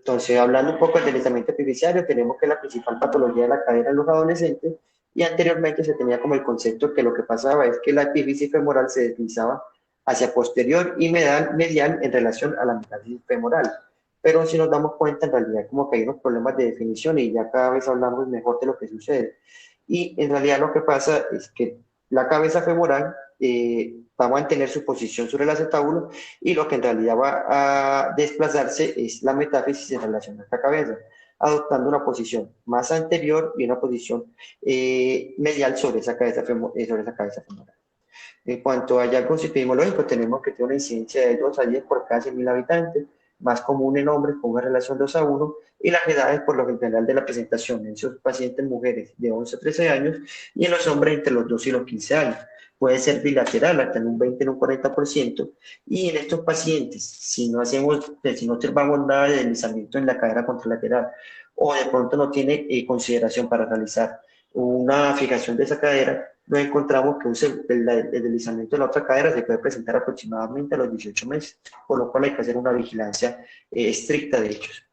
Entonces, hablando un poco del deslizamiento epifisiario, tenemos que la principal patología de la cadera en los adolescentes, y anteriormente se tenía como el concepto que lo que pasaba es que la epífisis femoral se deslizaba hacia posterior y medial en relación a la metáfisis femoral. Pero si nos damos cuenta, en realidad como que hay unos problemas de definición y ya cada vez hablamos mejor de lo que sucede. Y en realidad lo que pasa es que la cabeza femoral va a mantener su posición sobre el acetábulo, y lo que en realidad va a desplazarse es la metáfisis en relación a esta cabeza, adoptando una posición más anterior y una posición medial sobre esa cabeza, sobre esa cabeza femoral. En cuanto a hallazgos epidemiológicos, tenemos que tiene una incidencia de 2 a 10 por cada 100.000 habitantes, más común en hombres con una relación 2 a 1, y las edades por lo general de la presentación en sus pacientes mujeres de 11 a 13 años y en los hombres entre los 2 y los 15 años. Puede ser bilateral, hasta en un 20, en un 40%, y en estos pacientes, si no observamos nada de deslizamiento en la cadera contralateral, o de pronto no tiene consideración para realizar una fijación de esa cadera, nos encontramos que el deslizamiento de la otra cadera se puede presentar aproximadamente a los 18 meses, por lo cual hay que hacer una vigilancia estricta de hechos.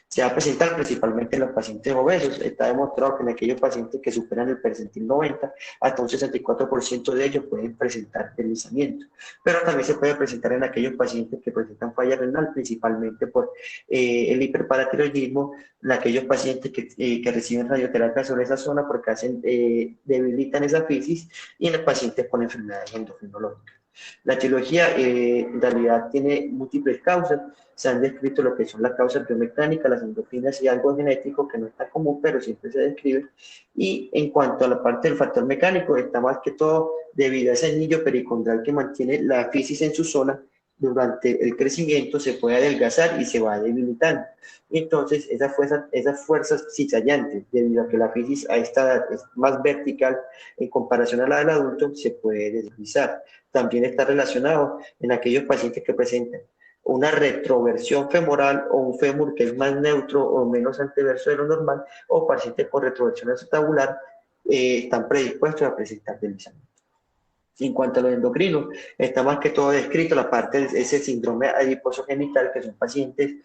Se va a presentar principalmente en los pacientes obesos. Está demostrado que en aquellos pacientes que superan el percentil 90, hasta un 64% de ellos pueden presentar deslizamiento. Pero también se puede presentar en aquellos pacientes que presentan falla renal, principalmente por el hiperparatiroidismo, en aquellos pacientes que reciben radioterapia sobre esa zona porque debilitan esa fisis, y en los pacientes con enfermedades endocrinológicas. La etiología en realidad tiene múltiples causas. Se han descrito lo que son las causas biomecánicas, las endocrinas y algo genético que no está común, pero siempre se describe. Y en cuanto a la parte del factor mecánico, está más que todo debido a ese anillo pericondral que mantiene la fisis en su zona. Durante el crecimiento se puede adelgazar y se va debilitando. Entonces, esas fuerzas cizallantes, debido a que la fisis a esta edad es más vertical en comparación a la del adulto, se puede deslizar. También está relacionado en aquellos pacientes que presentan una retroversión femoral o un fémur que es más neutro o menos anteverso de lo normal, o pacientes con retroversión acetabular están predispuestos a presentar deslizamiento. En cuanto a los endocrinos, está más que todo descrito la parte de ese síndrome adiposo genital, que son pacientes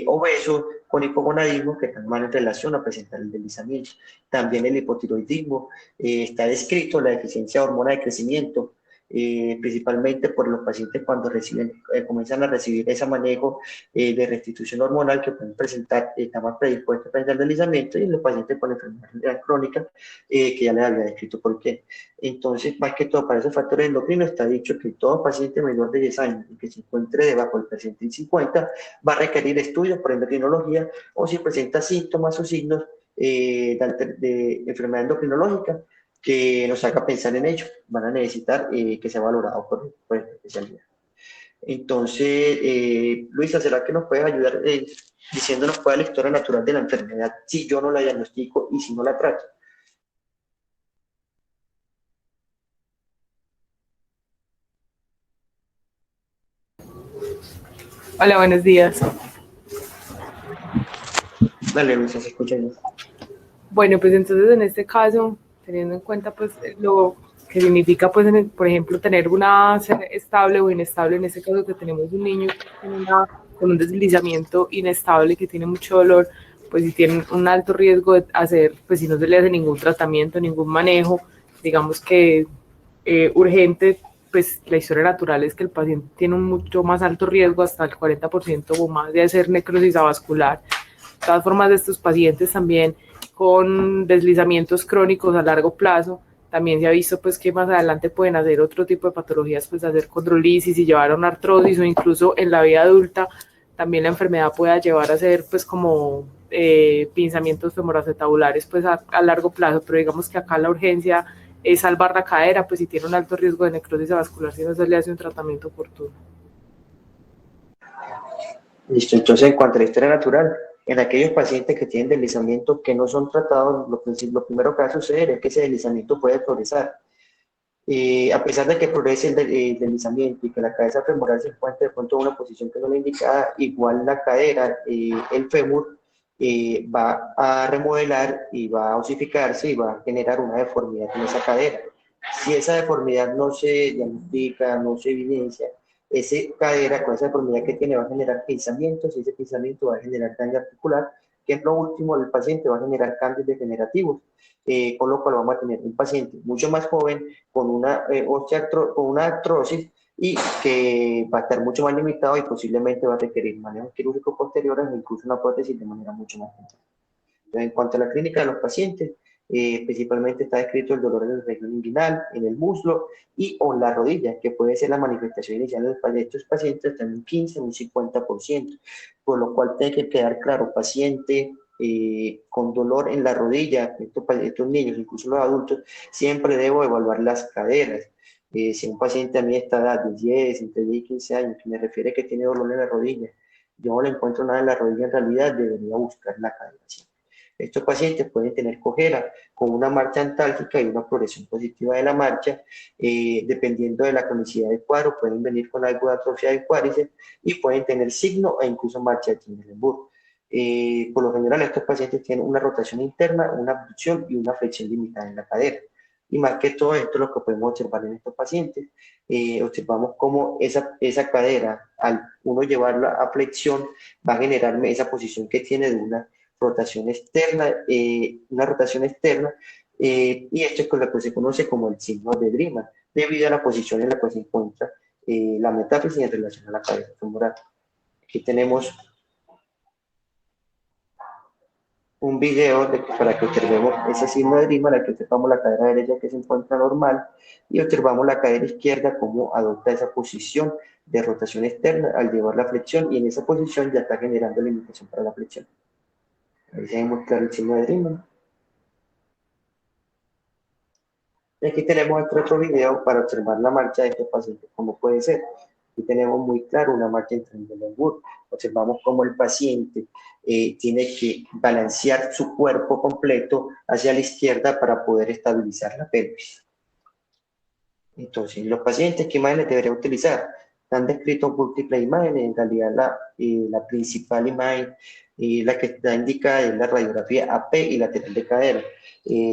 obesos con hipogonadismo que están mal en relación a presentar el deslizamiento. También el hipotiroidismo, está descrito la deficiencia de hormona de crecimiento, principalmente por los pacientes cuando comienzan a recibir ese manejo de restitución hormonal, que pueden presentar, están más predispuestos a presentar deslizamiento, y en los pacientes con enfermedad crónica, que ya les había descrito por qué. Entonces, más que todo, para esos factores endocrinos está dicho que todo paciente menor de 10 años y que se encuentre debajo del percentil 50 va a requerir estudios por endocrinología, o si presenta síntomas o signos de enfermedad endocrinológica que nos haga pensar en ello, van a necesitar que sea valorado por esta especialidad. Entonces, Luisa, ¿será que nos puedes ayudar diciéndonos cuál es la historia natural de la enfermedad si yo no la diagnostico y si no la trato? Hola, buenos días. Dale, Luisa, se escucha bien. Bueno, pues entonces en este caso, teniendo en cuenta pues lo que significa pues, por ejemplo, tener una ser estable o inestable, en este caso que tenemos un niño con un deslizamiento inestable que tiene mucho dolor, pues si tiene un alto riesgo de hacer, pues si no se le hace ningún tratamiento, ningún manejo, digamos que urgente, pues la historia natural es que el paciente tiene un mucho más alto riesgo, hasta el 40% o más, de hacer necrosis avascular. De todas formas, de estos pacientes también con deslizamientos crónicos a largo plazo, también se ha visto pues que más adelante pueden hacer otro tipo de patologías, pues hacer condrolisis y llevar a una artrosis, o incluso en la vida adulta también la enfermedad pueda llevar a hacer pues como pinzamientos femoroacetabulares pues a largo plazo. Pero digamos que acá la urgencia es salvar la cadera, pues si tiene un alto riesgo de necrosis vascular si no se le hace un tratamiento oportuno. Listo, entonces en cuanto a la historia natural, en aquellos pacientes que tienen deslizamiento que no son tratados, lo primero que va a suceder es que ese deslizamiento puede progresar. A pesar de que progrese el deslizamiento y que la cabeza femoral se encuentre de pronto en una posición que no le indica, igual la cadera, el fémur, va a remodelar y va a osificarse y va a generar una deformidad en esa cadera. Si esa deformidad no se diagnostica, no se evidencia, esa cadera con esa deformidad que tiene va a generar pinzamientos y ese pinzamiento va a generar daño articular, que en lo último el paciente va a generar cambios degenerativos, con lo cual vamos a tener un paciente mucho más joven con con una artrosis y que va a estar mucho más limitado y posiblemente va a requerir manejo quirúrgico posteriores o incluso una prótesis de manera mucho más compleja. En cuanto a la clínica de los pacientes, principalmente está descrito el dolor en la región inguinal, en el muslo y o en la rodilla, que puede ser la manifestación inicial de estos pacientes hasta un 15 o un 50%, por lo cual tiene que quedar claro, paciente con dolor en la rodilla, estos niños, incluso los adultos, siempre debo evaluar las caderas. Si un paciente a mi esta edad de 10, entre 10 y 15 años, que me refiere que tiene dolor en la rodilla, yo no le encuentro nada en la rodilla, en realidad debería buscar la cadera. Estos pacientes pueden tener cojera con una marcha antálgica y una progresión positiva de la marcha, dependiendo de la cronicidad del cuadro, pueden venir con algo de atrofia del cuádriceps y pueden tener signo e incluso marcha de Trendelenburg. Por lo general, estos pacientes tienen una rotación interna, una abducción y una flexión limitada en la cadera. Y más que todo esto, lo que podemos observar en estos pacientes, observamos cómo esa cadera, al uno llevarla a flexión, va a generarme esa posición que tiene de una rotación externa, y esto es con lo que se conoce como el signo de Dreamer, debido a la posición en la que se encuentra la metáfisis en relación a la cabeza femoral. Aquí tenemos un video para que observemos ese signo de Dreamer, aquí observamos la cadera derecha que se encuentra normal y observamos la cadera izquierda como adopta esa posición de rotación externa al llevar la flexión, y en esa posición ya está generando limitación para la flexión. Ahí se ve muy claro el signo de Dreamer. Y aquí tenemos otro video para observar la marcha de este paciente, como puede ser. Aquí tenemos muy claro una marcha en Trendelenburg. Observamos cómo el paciente tiene que balancear su cuerpo completo hacia la izquierda para poder estabilizar la pelvis. Entonces, los pacientes, ¿qué imágenes debería utilizar? Están descritos múltiples imágenes, en realidad la principal imagen la que está indicada es la radiografía AP y lateral de cadera.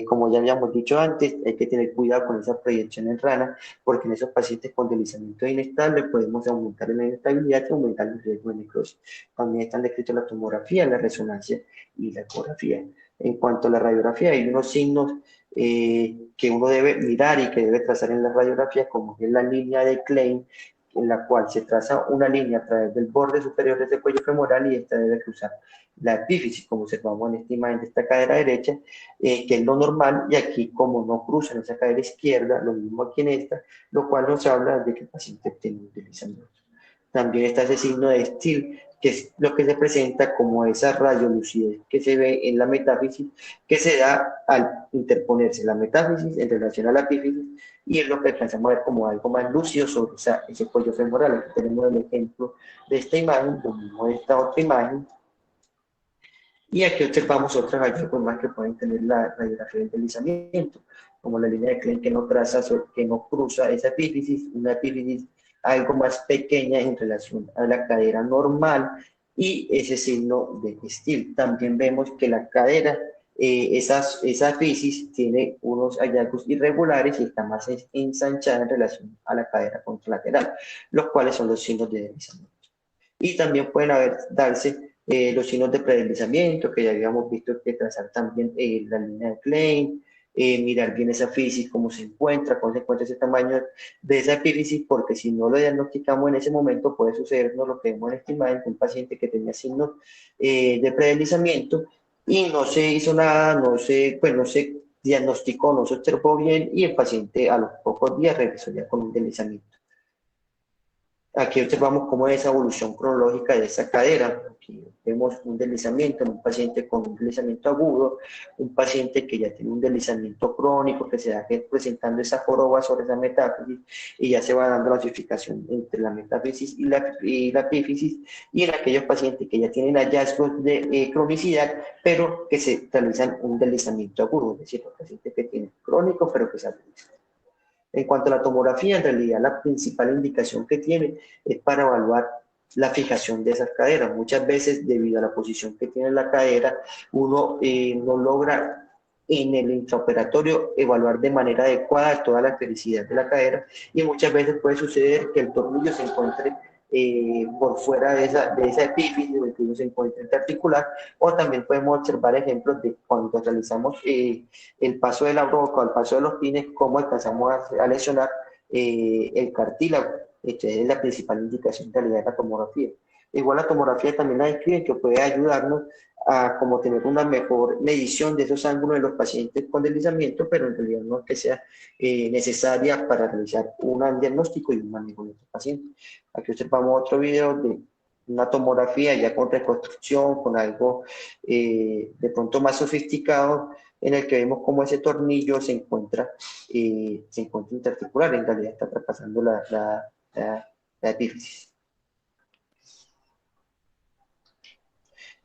Como ya habíamos dicho antes, hay que tener cuidado con esa proyección en rana, porque en esos pacientes con deslizamiento inestable podemos aumentar la inestabilidad y aumentar el riesgo de necrosis. También están descritos la tomografía, la resonancia y la ecografía. En cuanto a la radiografía, hay unos signos que uno debe mirar y que debe trazar en la radiografía, como es la línea de Klein, en la cual se traza una línea a través del borde superior de ese cuello femoral, y esta debe cruzar la epífisis, como observamos en esta imagen de esta cadera derecha, que es lo normal, y aquí como no cruza en esa cadera izquierda, lo mismo aquí en esta, lo cual nos habla de que el paciente tiene un deslizamiento. También está ese signo de Still, que es lo que se presenta como esa radiolucidez que se ve en la metáfisis, que se da al interponerse la metáfisis en relación a la epífisis, y es lo que alcanzamos a ver como algo más lúcido sobre ese cuello femoral. Aquí tenemos el ejemplo de esta imagen, lo mismo de esta otra imagen, y aquí observamos otras hallazgos más que pueden tener la radiografía del deslizamiento, como la línea de Klein que no que no cruza esa epífisis, una epífisis algo más pequeña en relación a la cadera normal, y ese signo de Still. También vemos que la cadera, esa epífisis tiene unos hallazgos irregulares y está más ensanchada en relación a la cadera contralateral, los cuales son los signos de deslizamiento. Y también pueden darse los signos de predeslizamiento, que ya habíamos visto que trazar también la línea de Klein, mirar bien esa epífisis, cómo se encuentra ese tamaño de esa epífisis, porque si no lo diagnosticamos en ese momento, puede sucedernos lo que vemos en esta imagen, un paciente que tenía signos de predeslizamiento y no se hizo nada, no se diagnosticó, no se observó bien, y el paciente a los pocos días regresó ya con un deslizamiento. Aquí observamos cómo es esa evolución cronológica de esa cadera. Aquí vemos un deslizamiento en un paciente con un deslizamiento agudo, un paciente que ya tiene un deslizamiento crónico, que se va presentando esa joroba sobre esa metáfisis, y ya se va dando la clasificación entre la metáfisis y la epífisis, y en aquellos pacientes que ya tienen hallazgos de cronicidad, pero que se realizan un deslizamiento agudo, es decir, los pacientes que tienen crónico, pero que se realizan. En cuanto a la tomografía, en realidad la principal indicación que tiene es para evaluar la fijación de esas caderas. Muchas veces, debido a la posición que tiene la cadera, uno no logra en el intraoperatorio evaluar de manera adecuada toda la esfericidad de la cadera, y muchas veces puede suceder que el tornillo se encuentre por fuera de esa epífisis, o el tornillo se encuentre interarticular, o también podemos observar ejemplos de cuando realizamos el paso de la broca o el paso de los pines, cómo alcanzamos a lesionar el cartílago. Esta es la principal indicación en realidad de la tomografía. Igual la tomografía también la describe, que puede ayudarnos a como tener una mejor medición de esos ángulos de los pacientes con deslizamiento, pero en realidad no es que sea necesaria para realizar un diagnóstico y un manejo de estos pacientes. Aquí observamos otro video de una tomografía ya con reconstrucción, con algo de pronto más sofisticado, en el que vemos cómo ese tornillo se encuentra interarticular, en realidad está traspasando la epífisis.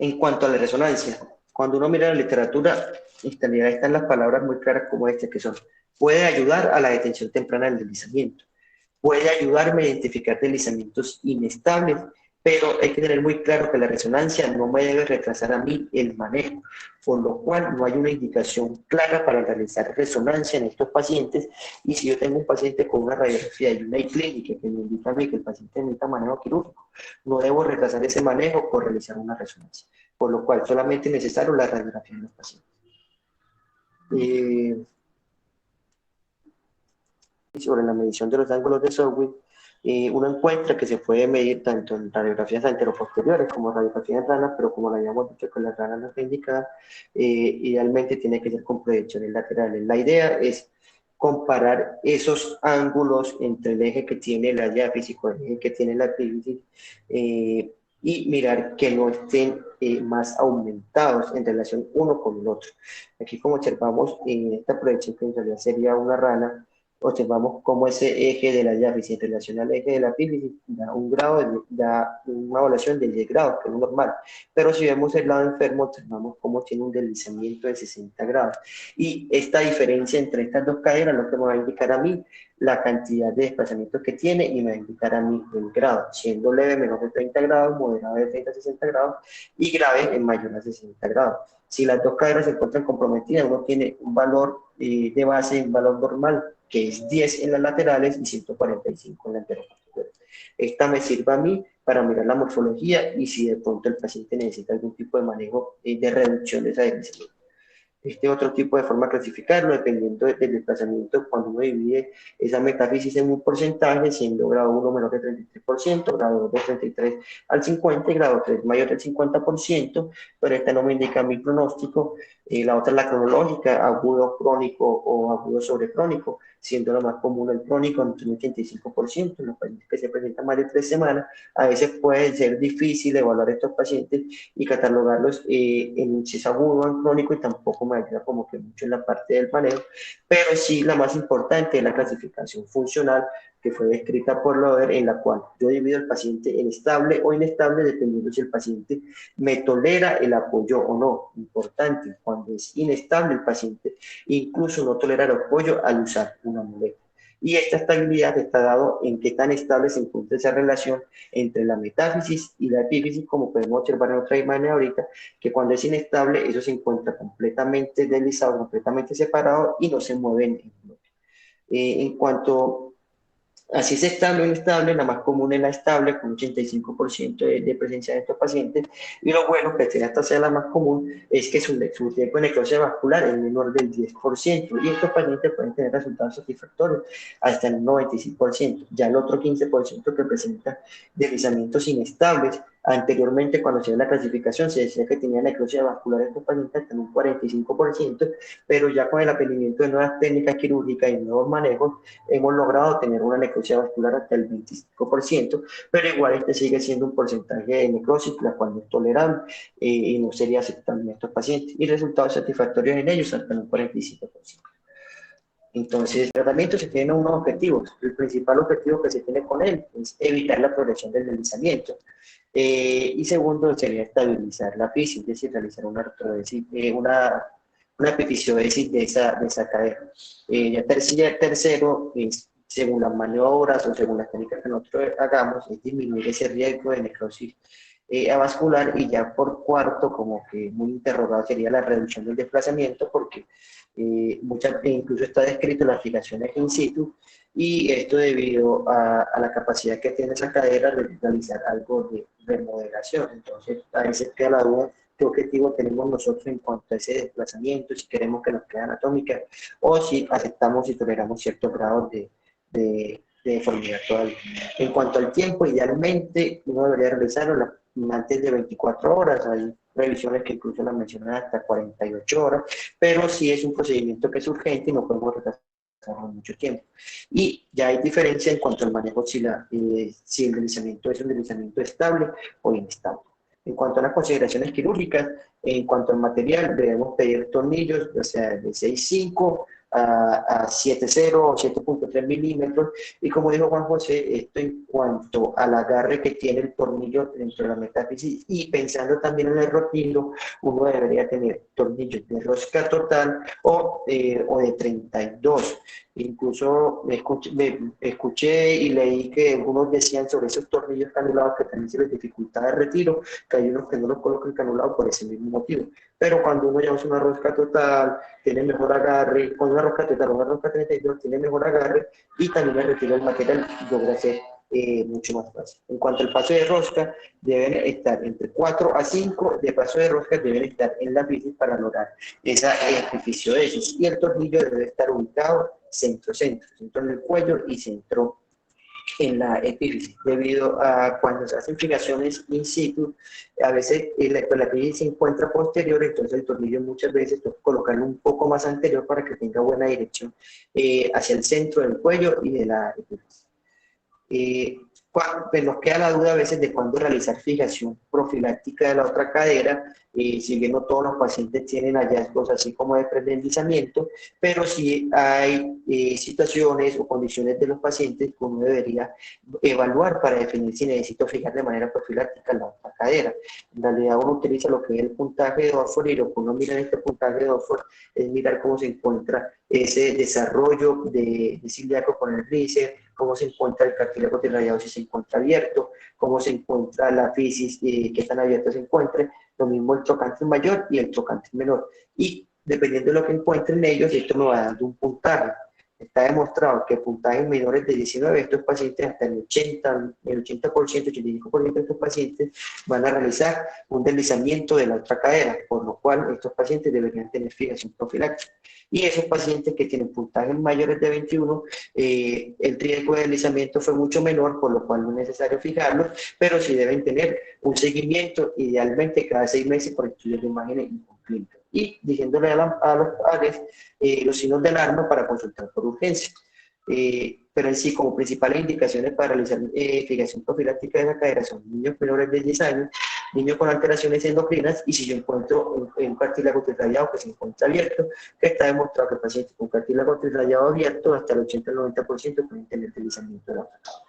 En cuanto a la resonancia, cuando uno mira la literatura, en realidad están las palabras muy claras como estas, que son: puede ayudar a la detención temprana del deslizamiento, puede ayudarme a identificar deslizamientos inestables, pero hay que tener muy claro que la resonancia no me debe retrasar a mí el manejo, por lo cual no hay una indicación clara para realizar resonancia en estos pacientes. Y si yo tengo un paciente con una radiografía y una clínica que me indica a mí que el paciente necesita manejo quirúrgico, no debo retrasar ese manejo por realizar una resonancia, por lo cual solamente es necesario la radiografía de los pacientes. Sobre la medición de los ángulos de Sawin, uno encuentra que se puede medir tanto en radiografías anteroposteriores como radiografías en ranas, pero como lo habíamos dicho que las ranas no está indicada, idealmente tiene que ser con proyecciones laterales. La idea es comparar esos ángulos entre el eje que tiene la diáfisis con el eje que tiene la epífisis, y mirar que no estén más aumentados en relación uno con el otro. Aquí, como observamos en esta proyección, que en realidad sería una rana, observamos cómo ese eje de la diáfisis en relación al eje de la epífisis da un grado, da una evaluación de 10 grados, que es normal. Pero si vemos el lado enfermo, observamos cómo tiene un deslizamiento de 60 grados. Y esta diferencia entre estas dos caderas es lo que me va a indicar a mí la cantidad de desplazamientos que tiene, y me va a indicar a mí el grado, siendo leve menor de 30 grados, moderado de 30 a 60 grados y grave en mayor a 60 grados. Si las dos caderas se encuentran comprometidas, uno tiene un valor de base, un valor normal, que es 10 en las laterales y 145 en la anteroposterior. Esta me sirve a mí para mirar la morfología y si de pronto el paciente necesita algún tipo de manejo de reducción de esa deslizamiento. Este otro tipo de forma de clasificarlo, dependiendo del desplazamiento, cuando uno divide esa metáfisis en un porcentaje, siendo grado 1 menor del 33%, grado 2 del 33 al 50% y grado 3 mayor del 50%, pero esta no me indica mi pronóstico. La otra es la cronológica, agudo crónico o agudo sobrecrónico, siendo lo más común el crónico entre un 85%, en los pacientes que se presentan más de 3 semanas. A veces puede ser difícil evaluar a estos pacientes y catalogarlos en si es agudo o en crónico, y tampoco me ayuda como que mucho en la parte del manejo, pero sí la más importante es la clasificación funcional, que fue descrita por Loder, en la cual yo divido el paciente en estable o inestable dependiendo si el paciente me tolera el apoyo o no. Importante, cuando es inestable el paciente incluso no tolera el apoyo al usar una muleta. Y esta estabilidad está dado en qué tan estable se encuentra esa relación entre la metáfisis y la epífisis, como podemos observar en otra imagen ahorita, que cuando es inestable eso se encuentra completamente deslizado, completamente separado y no se mueven en bloque. En cuanto así es estable o inestable, la más común es la estable, con un 85% de presencia de estos pacientes, y lo bueno, que esta sea la más común, es que su tiempo de necrosis vascular es menor del 10%, y estos pacientes pueden tener resultados satisfactorios hasta el 95%. Ya el otro 15% que presenta deslizamientos inestables, anteriormente cuando se dio la clasificación se decía que tenía necrosis vascular estos pacientes hasta un 45%, pero ya con el aprendimiento de nuevas técnicas quirúrgicas y nuevos manejos, hemos logrado tener una necrosis vascular hasta el 25%, pero igual este sigue siendo un porcentaje de necrosis, la cual no es tolerable y no sería aceptable en estos pacientes, y resultados satisfactorios en ellos hasta un 45%. Entonces, el tratamiento se tiene unos objetivos. El principal objetivo que se tiene con él es evitar la progresión del deslizamiento. Y segundo, sería estabilizar la fisis, es decir, realizar una epifisiodesis de esa cadera. Ya tercero, según las maniobras o según las técnicas que nosotros hagamos, es disminuir ese riesgo de necrosis avascular, y ya por cuarto, como que muy interrogado, sería la reducción del desplazamiento, porque incluso está descrito en las fijaciones in situ, y esto debido a la capacidad que tiene esa cadera de realizar algo de remodelación. Entonces, a veces queda la duda qué objetivo tenemos nosotros en cuanto a ese desplazamiento, si queremos que nos quede anatómica o si aceptamos y toleramos ciertos grados de deformidad total. En cuanto al tiempo, idealmente uno debería realizarlo antes de 24 horas. Hay revisiones que incluso las mencionan hasta 48 horas, pero si es un procedimiento que es urgente y no podemos retrasarlo mucho tiempo. Y ya hay diferencia en cuanto al manejo, si el deslizamiento es un deslizamiento estable o inestable. En cuanto a las consideraciones quirúrgicas, en cuanto al material, debemos pedir tornillos, o sea, de 6,5 a 7,0 o 7,3 milímetros. Y como dijo Juan José, esto en cuanto al agarre que tiene el tornillo dentro de la metáfisis, y pensando también en el rotilo, uno debería tener tornillos de rosca total o de 32. Incluso escuché y leí que algunos decían sobre esos tornillos canulados que también se les dificulta el retiro, que hay unos que no los colocan canulados por ese mismo motivo. Pero cuando uno ya usa una rosca total, tiene mejor agarre, con una rosca total, una rosca 32, tiene mejor agarre, y también el retiro del material logra ser mucho más fácil. En cuanto al paso de rosca, deben estar entre 4 a 5 de paso de rosca, deben estar en la bici para lograr esa ejercicio de esos. Y el tornillo debe estar ubicado centro en el cuello y centro en la epífisis, debido a cuando se hacen fijaciones in situ, a veces la epífisis se encuentra posterior, entonces el tornillo muchas veces toca colocarlo un poco más anterior para que tenga buena dirección hacia el centro del cuello y de la epífisis. Pues nos queda la duda a veces de cuándo realizar fijación profiláctica de la otra cadera, si bien no todos los pacientes tienen hallazgos así como de predeslizamiento, pero sí hay situaciones o condiciones de los pacientes que uno debería evaluar para definir si necesito fijar de manera profiláctica la otra cadera. En realidad uno utiliza lo que es el puntaje de Orford, y lo que uno mira en este puntaje de Orford es mirar cómo se encuentra ese desarrollo de ciliaco con el bíceps, cómo se encuentra el cartílago irradiado, si se encuentra abierto, cómo se encuentra la fisis, qué tan abierta se encuentre, lo mismo el trocánter mayor y el trocánter menor. Y dependiendo de lo que encuentren ellos, esto me va dando un puntaje. Está demostrado que puntajes menores de 19, estos pacientes, hasta el 80%, 85% de estos pacientes van a realizar un deslizamiento de la otra cadera, por lo cual estos pacientes deberían tener fijación profiláctica. Y esos pacientes que tienen puntajes mayores de 21, el riesgo de deslizamiento fue mucho menor, por lo cual no es necesario fijarlos, pero sí deben tener un seguimiento, idealmente cada 6 meses, por estudios de imágenes y con clínica. Y diciéndole a los padres los signos de alarma para consultar por urgencia. Pero en sí, como principales indicaciones para realizar fijación profiláctica de la cadera son niños menores de 10 años, niños con alteraciones endocrinas, y si yo encuentro un cartílago irradiado que se encuentra abierto, que está demostrado que pacientes con cartílago irradiado abierto hasta el 80 al 90% pueden tener deslizamiento de la cadera.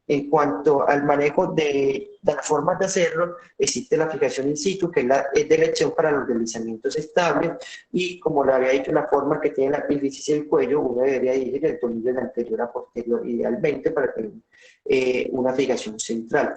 En cuanto al manejo de las formas de hacerlo, existe la fijación in situ, que es de elección para los deslizamientos estables, y como le había dicho, la forma que tiene la epífisis y el cuello, uno debería dirigir el tornillo de anterior a posterior, idealmente para tener una fijación central.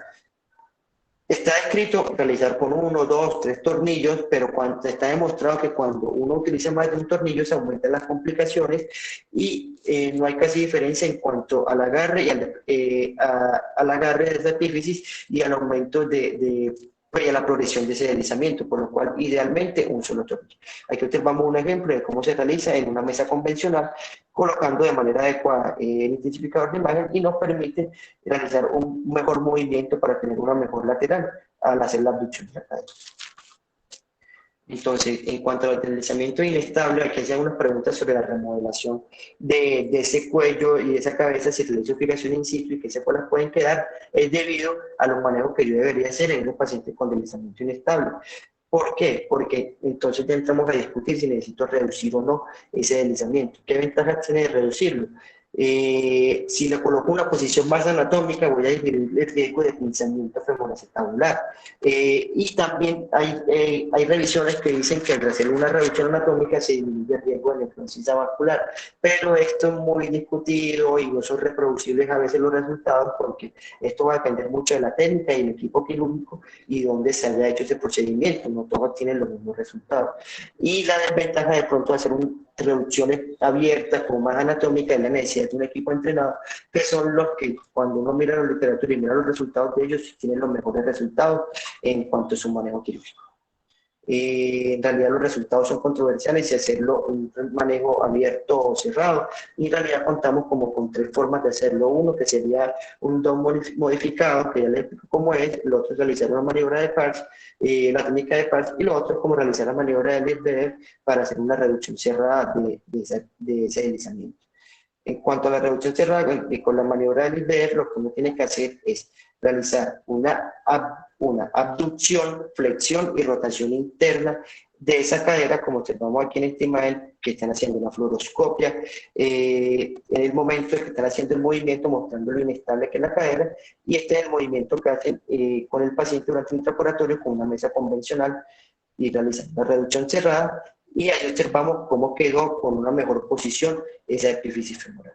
Está escrito realizar con 1, 2, 3 tornillos, pero está demostrado que cuando uno utiliza más de un tornillo se aumentan las complicaciones, y no hay casi diferencia en cuanto al agarre y al agarre de esa epífisis y al aumento pues, a la progresión de ese deslizamiento, por lo cual idealmente un solo tornillo. Aquí observamos un ejemplo de cómo se realiza en una mesa convencional, colocando de manera adecuada el intensificador de imagen, y nos permite realizar un mejor movimiento para tener una mejor lateral al hacer la abducción de la cadera. Entonces, en cuanto al deslizamiento inestable, aquí hacen unas preguntas sobre la remodelación de ese cuello y de esa cabeza, si realizo fijación in situ y qué secuelas pueden quedar, es debido a los manejos que yo debería hacer en los pacientes con deslizamiento inestable. ¿Por qué? Porque entonces ya entramos a discutir si necesito reducir o no ese deslizamiento. ¿Qué ventajas tiene de reducirlo? Si le coloco una posición más anatómica, voy a disminuir el riesgo de pinzamiento femoral acetabular. Y también hay revisiones que dicen que al hacer una revisión anatómica se disminuye el riesgo de necrosis vascular, pero esto es muy discutido y no son reproducibles a veces los resultados, porque esto va a depender mucho de la técnica y el equipo quirúrgico y dónde se haya hecho ese procedimiento. No todos tienen los mismos resultados. Y la desventaja de pronto de hacer reducciones abiertas como más anatómicas es la necesidad de un equipo entrenado, que son los que cuando uno mira la literatura y mira los resultados de ellos, tienen los mejores resultados en cuanto a su manejo quirúrgico. En realidad los resultados son controversiales, si hacerlo un manejo abierto o cerrado. Y en realidad contamos como con 3 formas de hacerlo. Uno que sería un DOM modificado, que ya les explico cómo es. Lo otro es realizar una maniobra de PARS, la técnica de PARS. Y lo otro es como realizar la maniobra de Liebherr para hacer una reducción cerrada de ese deslizamiento. En cuanto a la reducción cerrada, con la maniobra de Liebherr, lo que uno tiene que hacer es realizar una abducción, flexión y rotación interna de esa cadera, como observamos aquí en esta imagen, que están haciendo una fluoroscopia, en el momento en que están haciendo el movimiento, mostrando lo inestable que es la cadera, y este es el movimiento que hacen con el paciente durante un intraoperatorio con una mesa convencional y realizan una reducción cerrada, y ahí observamos cómo quedó con una mejor posición esa epífisis femoral.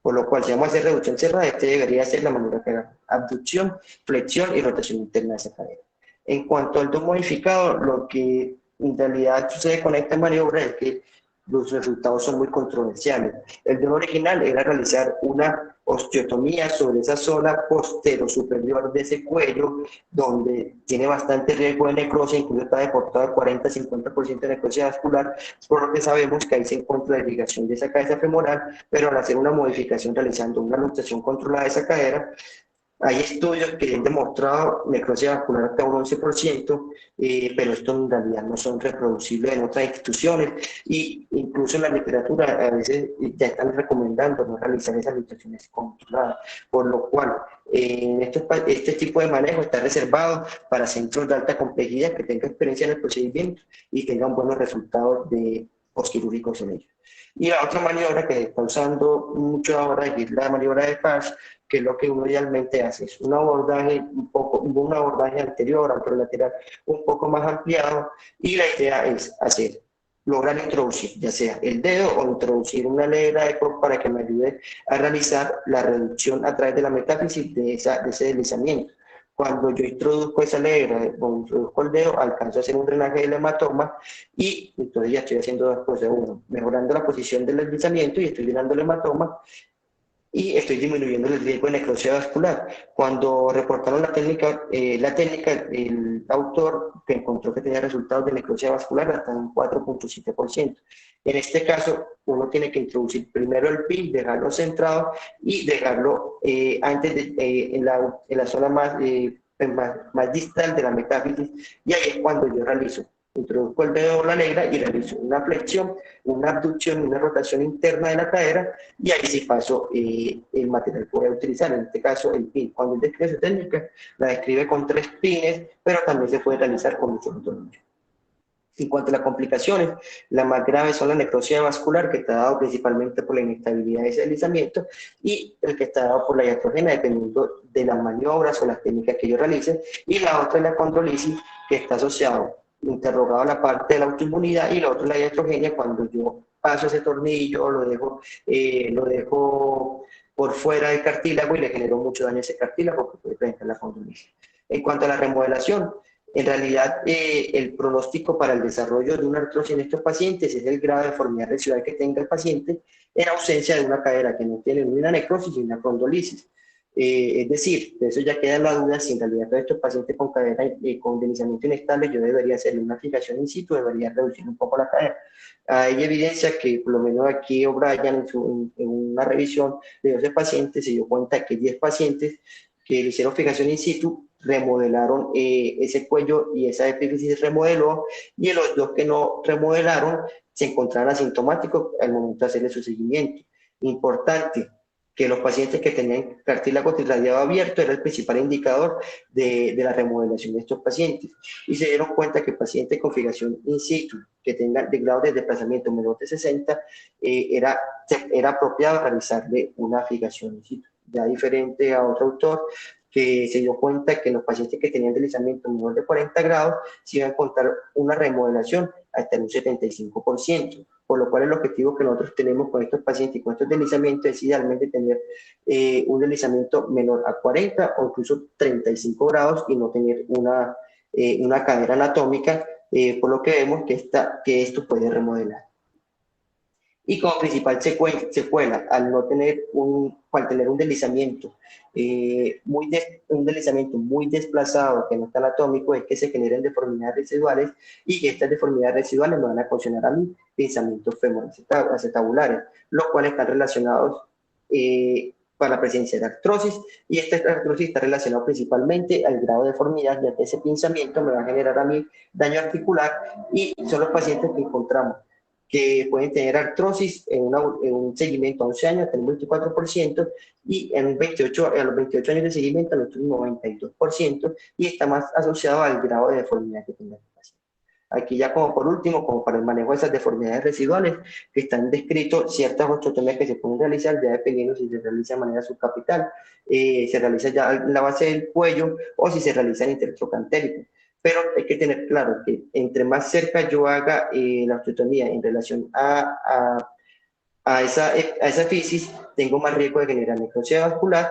Por lo cual, si vamos a hacer reducción cerrada, este debería ser la maniobra que haga abducción, flexión y rotación interna de esa cadera. En cuanto al DOM modificado, lo que en realidad sucede con esta maniobra es que los resultados son muy controversiales. El DOM original era realizar una osteotomía sobre esa zona postero-superior de ese cuello, donde tiene bastante riesgo de necrosis, incluso está deportado al 40-50% de necrosis vascular, por lo que sabemos que ahí se encuentra la irrigación de esa cabeza femoral, pero al hacer una modificación realizando una luxación controlada de esa cadera, hay estudios que han demostrado necrosis vascular hasta un 11%, pero estos en realidad no son reproducibles en otras instituciones, y incluso en la literatura a veces ya están recomendando no realizar esas luxaciones controladas, por lo cual este tipo de manejo está reservado para centros de alta complejidad que tengan experiencia en el procedimiento y tengan buenos resultados de postquirúrgicos en ellos. Y la otra maniobra que se está usando mucho ahora es la maniobra de PARS, que es lo que uno idealmente hace, es un abordaje un abordaje anterior, anterolateral, un poco más ampliado, y la idea es lograr introducir, ya sea el dedo o introducir una legra de COP para que me ayude a realizar la reducción a través de la metáfisis de ese deslizamiento. Cuando yo introduzco esa legra o introduzco el dedo, alcanzo a hacer un drenaje del hematoma y entonces ya estoy haciendo 2 cosas. Uno, mejorando la posición del deslizamiento y estoy llenando el hematoma, y estoy disminuyendo el riesgo de necrosis vascular. Cuando reportaron la técnica, el autor que encontró que tenía resultados de necrosis vascular hasta un 4.7%. En este caso, uno tiene que introducir primero el PIN, dejarlo centrado y dejarlo antes en la zona más distal de la metáfisis, y ahí es cuando yo introduzco el dedo o la negra y realizo una flexión, una abducción, una rotación interna de la cadera, y ahí sí paso el material que voy a utilizar, en este caso el pin. Cuando él describe su técnica, la describe con 3 pines, pero también se puede realizar con muchos otros números. En cuanto a las complicaciones, las más graves son la necrosis vascular, que está dado principalmente por la inestabilidad de ese deslizamiento, y el que está dado por la iatrogenia, dependiendo de las maniobras o las técnicas que yo realice, y la otra es la condrolisis, que está asociado interrogado la parte de la autoinmunidad, y la otra es la iatrogenia, cuando yo paso ese tornillo, lo dejo por fuera del cartílago y le genero mucho daño a ese cartílago, porque puede presentar la condrolisis. En cuanto a la remodelación, en realidad el pronóstico para el desarrollo de una artrosis en estos pacientes es el grado de deformidad residual que tenga el paciente en ausencia de una cadera que no tiene ni una necrosis ni una condrolisis. Es decir, de eso ya queda la duda si en realidad todos estos pacientes con cadera con deslizamiento inestable yo debería hacerle una fijación in situ, debería reducir un poco la cadera. Hay evidencia que por lo menos aquí O'Brien en una revisión de 12 pacientes se dio cuenta que 10 pacientes que le hicieron fijación in situ remodelaron ese cuello y esa epífisis remodeló, y los 2 que no remodelaron se encontraron asintomáticos al momento de hacerle su seguimiento. Importante, que los pacientes que tenían cartílago trirradiado abierto era el principal indicador de la remodelación de estos pacientes. Y se dieron cuenta que pacientes con fijación in situ, que tengan de grado de desplazamiento menor de 60, era apropiado realizarle una fijación in situ. Ya diferente a otro autor, que se dio cuenta que los pacientes que tenían deslizamiento menor de 40 grados se iban a encontrar una remodelación hasta un 75%, por lo cual el objetivo que nosotros tenemos con estos pacientes y con estos deslizamientos es idealmente tener un deslizamiento menor a 40 o incluso 35 grados y no tener una cadera anatómica, por lo que vemos que esto puede remodelar. Y como principal secuela, al tener un deslizamiento, un deslizamiento muy desplazado que no está anatómico, es que se generan deformidades residuales y estas deformidades residuales me van a ocasionar a mí pensamientos femoroacetabulares, los cuales están relacionados con la presencia de artrosis, y esta artrosis está relacionada principalmente al grado de deformidad, ya que ese pinzamiento me va a generar a mí daño articular, y son los pacientes que encontramos que pueden tener artrosis en un seguimiento a 11 años, hasta el 24%, y a los 28 años de seguimiento, en un 92%, y está más asociado al grado de deformidad que tenga el paciente. Aquí ya como por último, como para el manejo de esas deformidades residuales, que están descritos ciertas osteotomías que se pueden realizar, ya dependiendo si se realiza de manera subcapital, se realiza ya en la base del cuello, o si se realiza en intertrocantérico. Pero hay que tener claro que entre más cerca yo haga la osteotomía en relación a esa fisis, tengo más riesgo de generar necrosis vascular,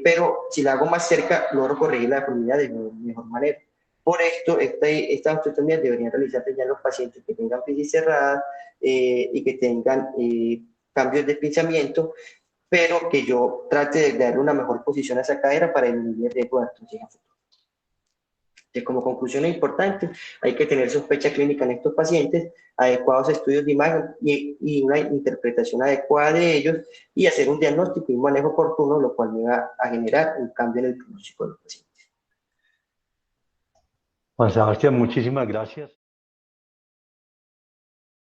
pero si la hago más cerca, logro corregir la deformidad de mejor manera. Por esto, estas osteotomías deberían realizarse ya en los pacientes que tengan fisis cerradas y que tengan cambios de pinzamiento, pero que yo trate de darle una mejor posición a esa cadera para disminuir el riesgo de artrosis a futuro. Como conclusión importante, hay que tener sospecha clínica en estos pacientes, adecuados estudios de imagen y una interpretación adecuada de ellos, y hacer un diagnóstico y un manejo oportuno, lo cual me va a generar un cambio en el pronóstico de los pacientes. Juan Sebastián, muchísimas gracias.